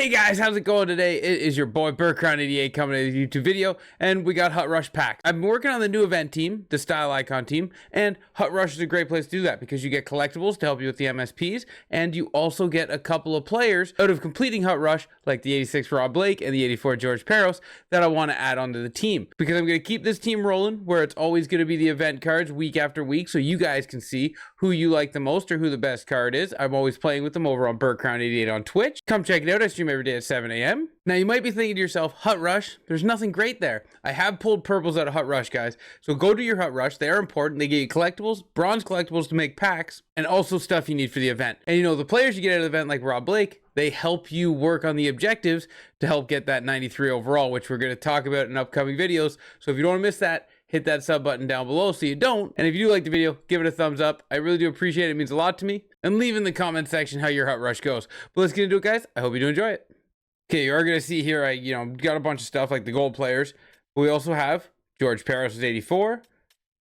Hey guys, how's it going today? It is your boy Burkround88 coming to the YouTube video, and we got Hut Rush pack. I've been working on the new event team, the Style Icon team, and Hut Rush is a great place to do that because you get collectibles to help you with the MSPs, and you also get a couple of players out of completing Hut Rush, like the 86 Rob Blake and the 84 George Peros, that I want to add onto the team. Because I'm going to keep this team rolling, where it's always going to be the event cards week after week, so you guys can see who you like the most or who the best card is. I'm always playing with them over on Burkround88 on Twitch. Come check it out. I stream every day at 7 a.m. Now you might be thinking to yourself, Hut Rush, there's nothing great there. I have pulled purples out of Hut Rush, guys. So go to your Hut Rush. They are important. They get you collectibles, bronze collectibles to make packs, and also stuff you need for the event. And you know, the players you get out of the event, like Rob Blake, they help you work on the objectives to help get that 93 overall, which we're going to talk about in upcoming videos. So if you don't want to miss that, hit that sub button down below so you don't. And if you do like the video, give it a thumbs up. I really do appreciate it. It means a lot to me. And leave in the comment section how your Hut Rush goes. But let's get into it, guys. I hope you do enjoy it. Okay, you are going to see here, I got a bunch of stuff like the gold players. But we also have George Peros' 84,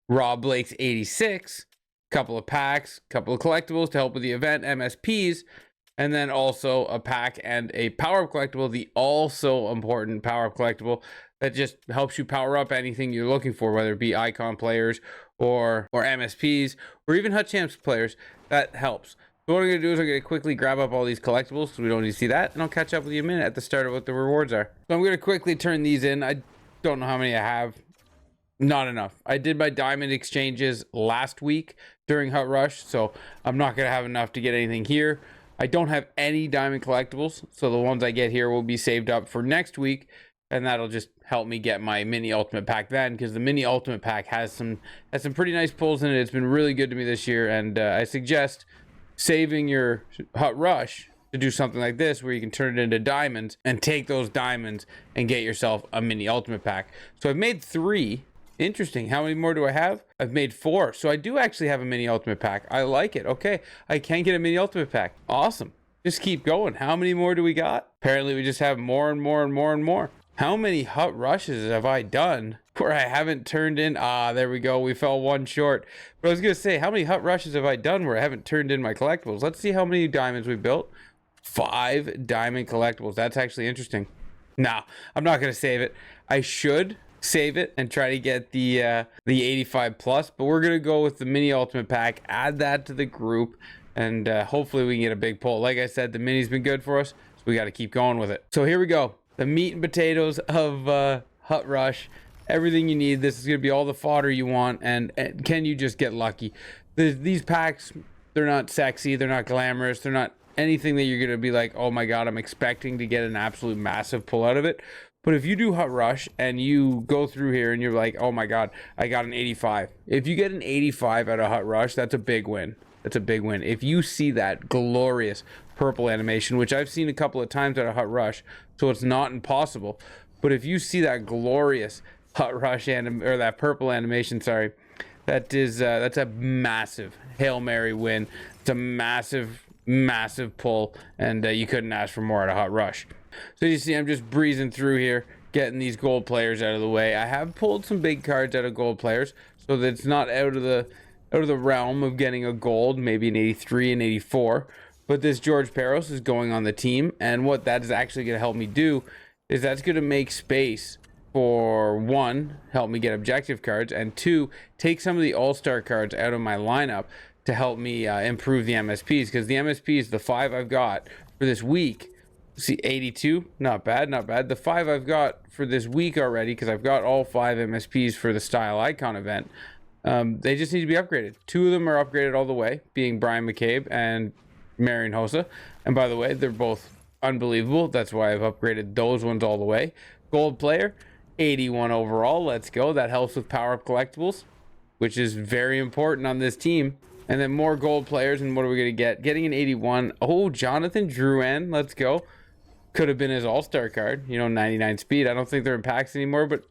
Rob Blake's 86, couple of packs, couple of collectibles to help with the event, MSPs, and then also a pack and a PowerUp collectible, the also important PowerUp collectible that just helps you power up anything you're looking for, whether it be icon players or MSPs or even Hut Champs players. That helps. So what I'm going to do is I'm going to quickly grab up all these collectibles so we don't need to see that, and I'll catch up with you in a minute at the start of what the rewards are. So I'm going to quickly turn these in. I don't know how many I have. Not enough. I did my diamond exchanges last week during Hut Rush, so I'm not going to have enough to get anything here. I don't have any diamond collectibles, so the ones I get here will be saved up for next week, and that'll just help me get my mini ultimate pack then, because the mini ultimate pack has some pretty nice pulls in it. It's been really good to me this year, and I suggest saving your Hut Rush to do something like this where you can turn it into diamonds and take those diamonds and get yourself a mini ultimate pack. So I've made 3. Interesting. How many more do I have? I've made 4. So I do actually have a mini ultimate pack. I like it. Okay, I can get a mini ultimate pack. Awesome. Just keep going. How many more do we got? Apparently we just have more and more and more and more. How many Hut Rushes have I done where I haven't turned in? There we go. We fell one short. But I was going to say, how many Hut Rushes have I done where I haven't turned in my collectibles? Let's see how many diamonds we built. 5 diamond collectibles. That's actually interesting. Nah, I'm not going to save it. I should save it and try to get the 85 plus, but we're going to go with the mini ultimate pack, add that to the group, and hopefully we can get a big pull. Like I said, the mini's been good for us, so we got to keep going with it. So here we go. The meat and potatoes of Hut Rush. Everything you need. This is going to be all the fodder you want, and can you just get lucky? These packs, they're not sexy, they're not glamorous, they're not anything that you're going to be like, oh my god, I'm expecting to get an absolute massive pull out of it. But if you do Hut Rush and you go through here and you're like, oh my god, I got an 85. If you get an 85 out of Hut Rush, that's a big win. That's a big win. If you see that glorious purple animation, which I've seen a couple of times out of Hut Rush, so it's not impossible. But if you see that glorious Hut Rush or that purple animation, sorry, that's a massive Hail Mary win. It's a massive pull, and you couldn't ask for more out of Hut Rush. So you see, I'm just breezing through here, getting these gold players out of the way. I have pulled some big cards out of gold players, so that it's not out of the realm of getting a gold, maybe an 83 and 84. But this George Peros is going on the team, and what that is actually going to help me do is that's going to make space for 1, help me get objective cards, and 2, take some of the all-star cards out of my lineup to help me improve the MSPs, because the MSPs, the 5 I've got for this week, see, 82, not bad, not bad. The 5 I've got for this week already, because I've got all 5 MSPs for the Style Icon event, they just need to be upgraded. 2 of them are upgraded all the way, being Brian McCabe and Marian Hossa. And by the way, they're both unbelievable. That's why I've upgraded those ones all the way. Gold player, 81 overall. Let's go. That helps with PowerUp collectibles, which is very important on this team. And then more gold players. And what are we going to get? Getting an 81. Oh, Jonathan Drouin. Let's go. Could have been his all-star card. 99 speed. I don't think they're in packs anymore, but,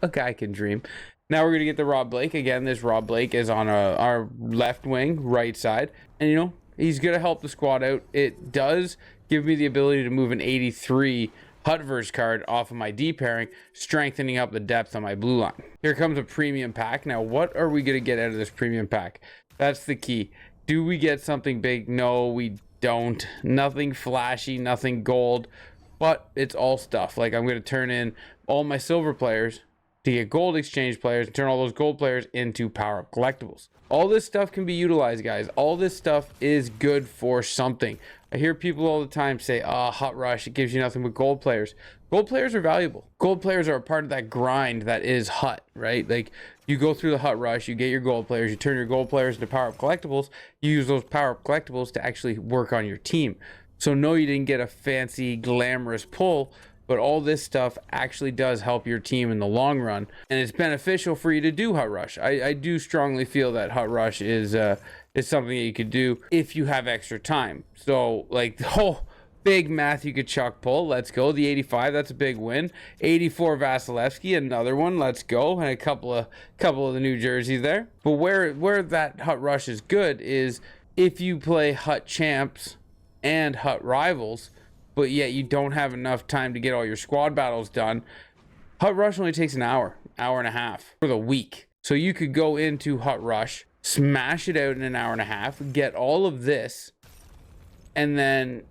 a guy can dream. Now we're going to get the Rob Blake. Again, this Rob Blake is on our left wing, right side. And, he's going to help the squad out. It does give me the ability to move an 83 Hutverse card off of my D pairing, strengthening up the depth on my blue line. Here comes a premium pack. Now, what are we going to get out of this premium pack? That's the key. Do we get something big? No, we don't. Nothing flashy, nothing gold. but it's all stuff. Like, I'm going to turn in all my silver players to get gold exchange players and turn all those gold players into power-up collectibles. All this stuff can be utilized, guys. All this stuff is good for something. I hear people all the time say, Hut Rush, it gives you nothing but gold players. Gold players are valuable. Gold players are a part of that grind that is Hut, right? Like, you go through the Hut Rush, you get your gold players, you turn your gold players into power-up collectibles, you use those power-up collectibles to actually work on your team. So no, you didn't get a fancy, glamorous pull, but all this stuff actually does help your team in the long run, and it's beneficial for you to do Hut Rush. I do strongly feel that Hut Rush is something that you could do if you have extra time. So, like, the whole big Matthew Tkachuk pull, let's go. The 85, that's a big win. 84 Vasilevsky, another one, let's go. And a couple of the new jerseys there. But where that Hut Rush is good is if you play Hut Champs and Hut Rivals, but yet you don't have enough time to get all your squad battles done. Hut Rush only takes an hour and a half for the week. So you could go into Hut Rush, smash it out in an hour and a half, get all of this, and then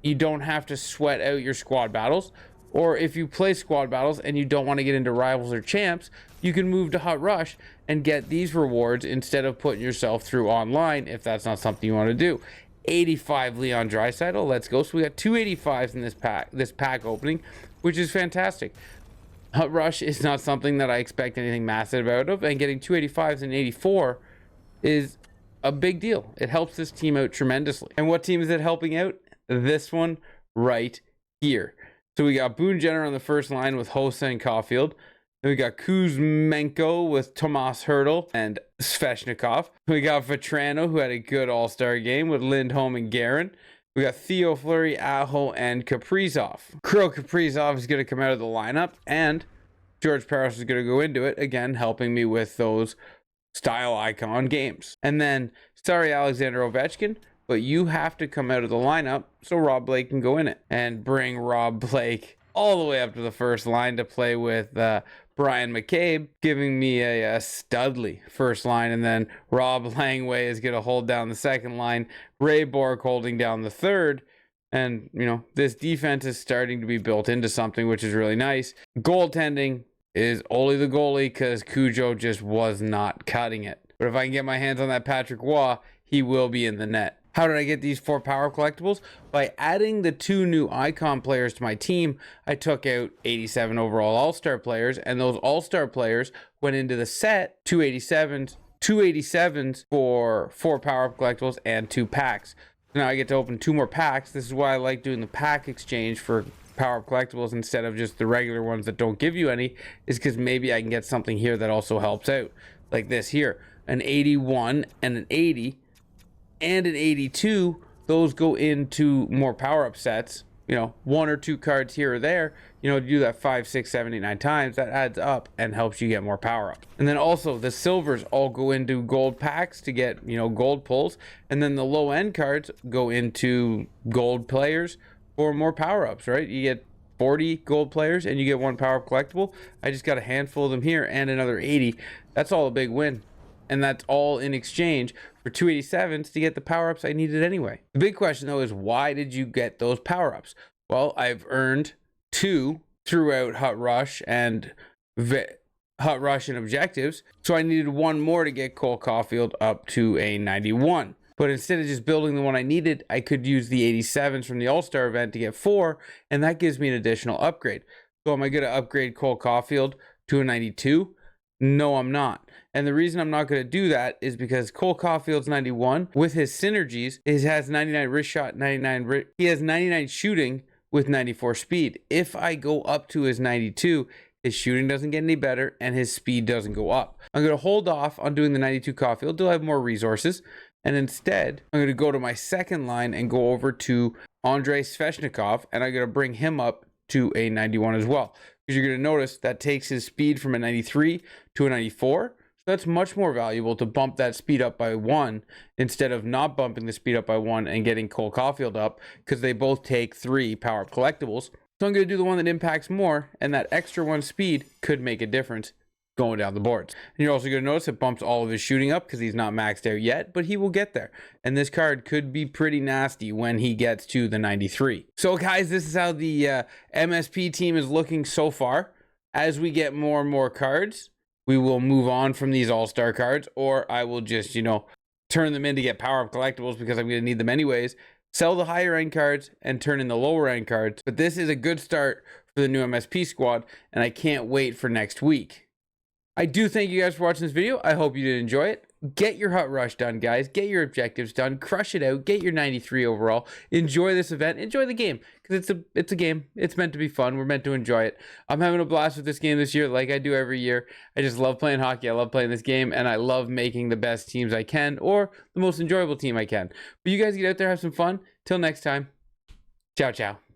you don't have to sweat out your squad battles. Or if you play squad battles and you don't want to get into Rivals or Champs, you can move to Hut Rush and get these rewards instead of putting yourself through online if that's not something you want to do. 85 Leon Draisaitl, let's go. So we got 285s in this pack opening, which is fantastic. Hut Rush is not something that I expect anything massive out of, and getting 285s and 84 is a big deal. It helps this team out tremendously. And what team is it helping out? This one right here. So we got Boone Jenner on the first line with Hossa and Caulfield. Then we got Kuzmenko with Tomas Hertl and Svechnikov. We got Vetrano, who had a good all-star game with Lindholm and Guerin. We got Theo Fleury, Aho, and Kaprizov. Kirill Kaprizov is going to come out of the lineup, and George Parros is going to go into it, again, helping me with those style icon games. And then, sorry, Alexander Ovechkin, but you have to come out of the lineup so Rob Blake can go in it. And bring Rob Blake all the way up to the first line to play with Brian McCabe, giving me a Studley first line, and then Rob Langway is going to hold down the second line, Ray Bork holding down the third, and, you know, this defense is starting to be built into something, which is really nice. Goaltending is Oli the goalie, because Cujo just was not cutting it. But if I can get my hands on that Patrick Waugh, he will be in the net. How did I get these 4 power collectibles? By adding the 2 new icon players to my team, I took out 87 overall all-star players, and those all-star players went into the set, 287s for 4 power-up collectibles and 2 packs. Now I get to open 2 more packs. This is why I like doing the pack exchange for power-up collectibles instead of just the regular ones that don't give you any, is because maybe I can get something here that also helps out. Like this here, an 81 and an 80. And an 82, those go into more power-up sets. You know, 1 or 2 cards here or there. You know, do that 5, 6, 7, 8, 9 times. That adds up and helps you get more power-ups. And then also, the silvers all go into gold packs to get, you know, gold pulls. And then the low-end cards go into gold players for more power-ups, right? You get 40 gold players and you get 1 power-up collectible. I just got a handful of them here and another 80. That's all a big win. And that's all in exchange for 287s to get the power-ups I needed anyway. The big question, though, is why did you get those power-ups? Well, I've earned 2 throughout Hut Rush and Objectives, so I needed 1 more to get Cole Caulfield up to a 91. But instead of just building the one I needed, I could use the 87s from the All-Star event to get 4, and that gives me an additional upgrade. So am I going to upgrade Cole Caulfield to a 92? No, I'm not. And the reason I'm not going to do that is because Cole Caulfield's 91 with his synergies, he has 99 wrist shot, he has 99 shooting with 94 speed. If I go up to his 92, his shooting doesn't get any better and his speed doesn't go up. I'm going to hold off on doing the 92 Caulfield till I have more resources. And instead, I'm going to go to my second line and go over to Andrei Svechnikov, and I'm going to bring him up to a 91 as well. Because you're going to notice that takes his speed from a 93 to a 94. That's much more valuable to bump that speed up by 1 instead of not bumping the speed up by 1 and getting Cole Caulfield up, because they both take 3 power-up collectibles. So I'm going to do the one that impacts more, and that extra 1 speed could make a difference going down the boards. And you're also going to notice it bumps all of his shooting up because he's not maxed out yet, but he will get there. And this card could be pretty nasty when he gets to the 93. So guys, this is how the MSP team is looking so far. As we get more and more cards, we will move on from these all-star cards, or I will just, turn them in to get PowerUp collectibles because I'm going to need them anyways. Sell the higher end cards and turn in the lower end cards. But this is a good start for the new MSP squad, and I can't wait for next week. I do thank you guys for watching this video. I hope you did enjoy it. Get your Hut Rush done, guys. Get your objectives done. Crush it out. Get your 93 overall. Enjoy this event. Enjoy the game because it's a game. It's meant to be fun. We're meant to enjoy it. I'm having a blast with this game this year like I do every year. I just love playing hockey. I love playing this game, and I love making the best teams I can or the most enjoyable team I can. But you guys get out there, have some fun. Till next time. Ciao, ciao.